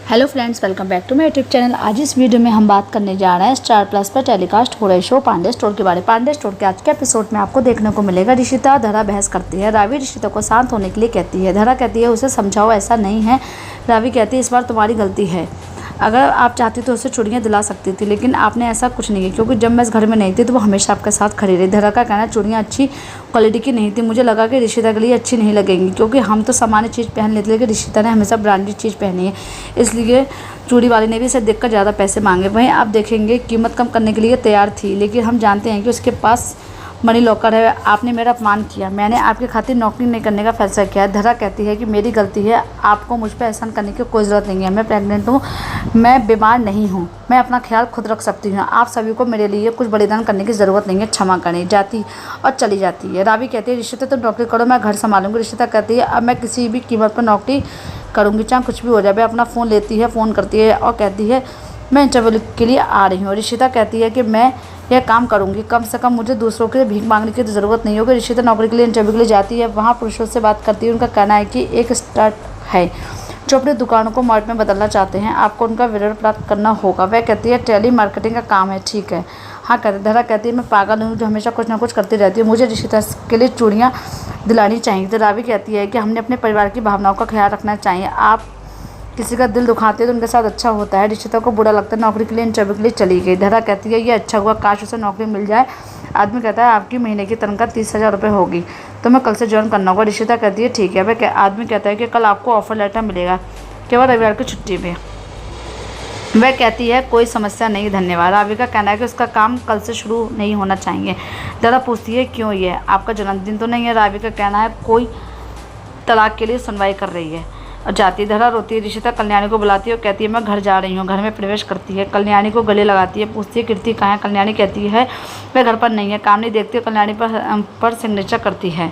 Hello friends, welcome back to my YouTube channel. आज इस video में हम बात करने जा रहे हैं स्टार प्लस पर टेलीकास्ट हो रहे शो पांडे स्टोर के बारे में। पांडे स्टोर के आज के एपिसोड में आपको देखने को मिलेगा ऋषिता धरा बहस करती है। रावी ऋषिता को शांत होने के लिए कहती है। धरा कहती है उसे समझाओ, ऐसा नहीं है। रावी कहती है इस बार तुम्हारी गलती है, अगर आप चाहती तो उसे चूड़ियाँ दिला सकती थी, लेकिन आपने ऐसा कुछ नहीं किया क्योंकि जब मैं इस घर में नहीं थी तो वो हमेशा आपके साथ खड़ी रही। धरा का कहना चूड़ियाँ अच्छी क्वालिटी की नहीं थी, मुझे लगा कि ऋषिता के लिए अच्छी नहीं लगेंगी क्योंकि हम तो सामान्य चीज़ पहन लेते, लेकिन ऋषिता ने हमेशा ब्रांडेड चीज़ पहनी है, इसलिए चूड़ी वाले ने भी इसे देखकर ज़्यादा पैसे मांगे। वहीं आप देखेंगे कीमत कम करने के लिए तैयार थी, लेकिन हम जानते हैं कि उसके पास मनी लॉकर है। आपने मेरा अपमान किया, मैंने आपकी खातिर नौकरी नहीं करने का फैसला किया। धरा कहती है कि मेरी गलती है, आपको मुझ पर एहसान करने की कोई ज़रूरत नहीं है। मैं प्रेग्नेंट हूँ, मैं बीमार नहीं हूँ, मैं अपना ख्याल खुद रख सकती हूँ। आप सभी को मेरे लिए कुछ बलिदान करने की ज़रूरत नहीं है, क्षमा करें। जाती और चली जाती है। रावी कहती है ऋषिता तुम नौकरी करो, मैं घर संभालूंगी। ऋषिता कहती है अब मैं किसी भी कीमत पर नौकरी करूँगी, चाहे कुछ भी हो जाए। अपना फ़ोन लेती है, फ़ोन करती है और कहती है मैं इंटरव्यू के लिए आ रही हूँ। ऋषिता कहती है कि मैं यह काम करूंगी, कम से कम मुझे दूसरों के लिए भीख मांगने की तो ज़रूरत नहीं होगी। ऋषिता नौकरी के लिए इंटरव्यू के लिए जाती है, वहाँ पुरुषों से बात करती है। उनका कहना है कि एक स्टार्ट है जो अपनी दुकानों को मॉल में बदलना चाहते हैं, आपको उनका विवरण प्राप्त करना होगा। वह कहती है टेली मार्केटिंग का काम है, ठीक है। हाँ कहते धरा कहती है मैं पागल हूँ जो हमेशा कुछ ना कुछ करती रहती हूँ, मुझे ऋषिता के लिए चूड़ियाँ दिलानी चाहिए। तो रावी कहती है कि हमने अपने परिवार की भावनाओं का ख्याल रखना चाहिए, आप किसी का दिल दुखाते हैं तो उनके साथ अच्छा होता है। ऋषिता को बुरा लगता है, नौकरी के लिए इंटरव्यू के लिए चली गई। धरा कहती है ये अच्छा हुआ, काश उसे नौकरी मिल जाए। आदमी कहता है आपकी महीने की तनख्वाह 30,000 रुपये होगी, तो मैं कल से ज्वाइन करना होगा। ऋषिता कहती है ठीक है। वह आदमी कहता है कि कल आपको ऑफर लेटर मिलेगा, केवल रविवार की छुट्टी में। वह कहती है कोई समस्या नहीं, धन्यवाद। रावी का कहना है कि उसका काम कल से शुरू नहीं होना चाहिए। धरा पूछती है क्यों, ये आपका जन्मदिन तो नहीं है। रावी का कहना है कोई तलाक के लिए सुनवाई कर रही है और जाती। धरा रोती है। ऋषिता कल्याणी को बुलाती है और कहती है मैं घर जा रही हूँ। घर में प्रवेश करती है, कल्याणी को गले लगाती है, पूछती है कीर्ति कहाँ है। कल्याणी कहती है वह घर पर नहीं है। काम नहीं देखती, कल्याणी पर सिग्नेचर करती है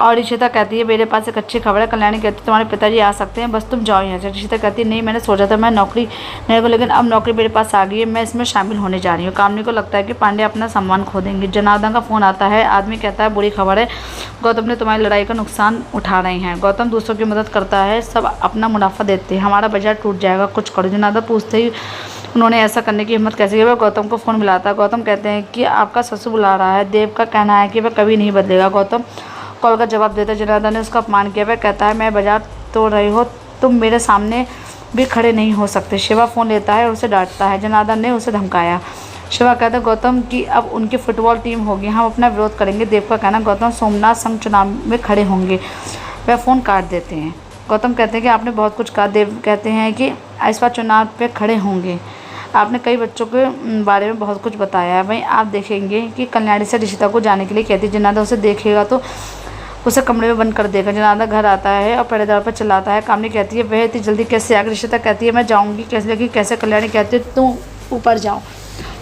और ऋषिता कहती है मेरे पास एक अच्छी खबर है। कल्याणी कहती है तुम्हारे पिताजी आ सकते हैं, बस तुम जाओ यहाँ से। ऋषिता कहती है नहीं, मैंने सोचा था मैं नौकरी नहीं को, लेकिन अब नौकरी मेरे पास आ गई है, मैं इसमें शामिल होने जा रही हूँ। कामनी को लगता है कि पांडे अपना सम्मान खो देंगे। जनार्दन का फ़ोन आता है। आदमी कहता है बुरी खबर है, गौतम ने तुम्हारी लड़ाई का नुकसान उठा रहे हैं। गौतम दूसरों की मदद करता है, सब अपना मुनाफा देते हैं, हमारा बाजार टूट जाएगा, कुछ करो। जनार्दन पूछते ही उन्होंने ऐसा करने की हिम्मत कैसे की। वह गौतम को फ़ोन मिलाता है। गौतम कहते हैं कि आपका ससुर बुला रहा है। देव का कहना है कि वह कभी नहीं बदलेगा। गौतम कॉल का जवाब देता है। जनार्दन ने उसका अपमान किया। वह कहता है मैं बाजार तोड़ रही हो, तुम मेरे सामने भी खड़े नहीं हो सकते। शिवा फ़ोन लेता है और उसे डांटता है। जनार्दन ने उसे धमकाया। शिवा कहता है गौतम की अब उनकी फुटबॉल टीम होगी, हम अपना विरोध करेंगे। देव का कहना गौतम सोमनाथ संघ चुनाव में खड़े होंगे। वह फ़ोन काट देते हैं। गौतम कहते हैं कि आपने बहुत कुछ कहा। देव कहते हैं कि इस बार चुनाव पर खड़े होंगे, आपने कई बच्चों के बारे में बहुत कुछ बताया है। वहीं आप देखेंगे कि कल्याणी से ऋषिता को जाने के लिए कहती है। जनार्दन उसे देखेगा तो उसे कमरे में बंद कर देगा। जनार्दन घर आता है और पहरेदार पर चिल्लाता है। कामनी कहती है वह इतनी जल्दी कैसे आ गई। ऋषिता कहती है मैं जाऊंगी कैसे, लेकिन कैसे। कल्याणी कहती है तुम ऊपर जाओ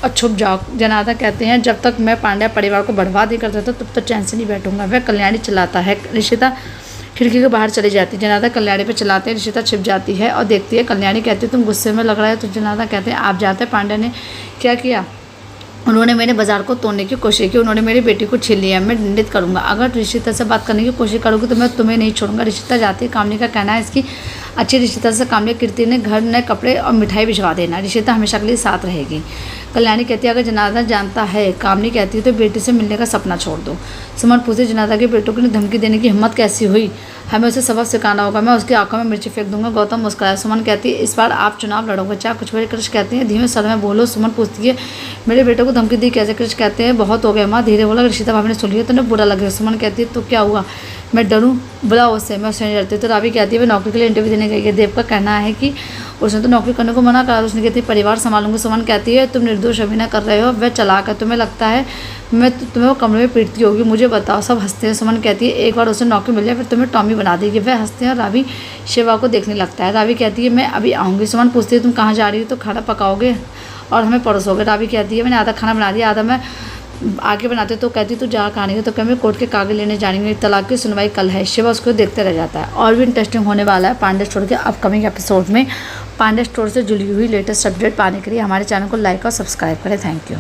और छुप जाओ। जनार्दन कहते हैं जब तक मैं पांड्या परिवार को बर्बाद नहीं करता था तब तक चैन से नहीं बैठूंगा। वह कल्याणी चिल्लाता है। ऋषिता खिड़की के बाहर चली जाती है। जनार्दन कल्याणी पर चिल्लाते हैं। ऋषिता छिप जाती है और देखती है। कल्याणी कहती है तुम गुस्से में लग रहा है। तो जनार्दन कहते हैं आप जानते हैं पांड्या ने क्या किया, उन्होंने मेरे बाजार को तोड़ने की कोशिश की, उन्होंने मेरी बेटी को छीन लिया। मैं दंडित करूंगा, अगर ऋषिता से बात करने की कोशिश करूंगी तो मैं तुम्हें नहीं छोड़ूंगा। ऋषिता जाती है। कामनी का कहना है इसकी अच्छी ऋषिता से कामनी कीर्ति ने घर नए कपड़े और मिठाई भिजवा देना, ऋषिता हमेशा के लिए साथ रहेगी। कल्याणी कहती है अगर जनार्दन जानता है। कामनी कहती है तो बेटी से मिलने का सपना छोड़ दो। सुमन पूछती जनार्दन के बेटों को धमकी देने की हिम्मत कैसी हुई, हमें उसे सबक सिखाना होगा, मैं उसकी आंखों में मिर्ची फेंक दूंगा। गौतम मुस्कुराया। सुमन कहती है इस बार आप चुनाव लड़ोगे चाहे कुछ भी। कृष्ण कहते हैं धीमे स्वर में बोलो। सुमन पूछती है मेरे बेटों को धमकी दी कैसे। कृष्ण कहते हैं बहुत हो गया माँ, धीरे बोला। ऋषिता भाभी ने सुन लिया तो उन्हें बुरा लग गया। सुमन कहती है तो क्या हुआ, मैं डरूं, बुलाओ उससे, मैं उससे नहीं डरती। तो रावी कहती है वह नौकरी के लिए इंटरव्यू देने गई है। देव का कहना है कि उसने तो नौकरी करने को मना करा, उसने कहती परिवार संभालूंगी। सुमन कहती है तुम निर्दोष अभिनय कर रहे हो, वह चलाक है, तुम्हें लगता है मैं तुम्हें वो कमरे में पीटती होगी, मुझे बताओ। सब हंसते हैं। सुमन कहती है एक बार उसे नौकरी मिल जाए फिर तुम्हें टॉमी बना देगी। वह हंसते हैं और रावी शिवा को देखने लगता है। रावी कहती है मैं अभी आऊँगी। सुमन पूछती है तुम कहाँ जा रही हो, तो खाना पकाओगे और हमें परोसोगे। रावी कहती है मैंने आधा खाना बना दिया, आधा मैं आगे बनाते। तो कहती तो जा कहानी है, तो क्या मैं कोर्ट के कागज लेने जाएंगे, तलाक की सुनवाई कल है। शिवा उसको देखते रह जाता है। और भी इंटरेस्टिंग होने वाला है पांडे स्टोर के अपकमिंग एपिसोड में। पांडे स्टोर से जुड़ी हुई लेटेस्ट अपडेट पाने के लिए हमारे चैनल को लाइक और सब्सक्राइब करें। Thank you.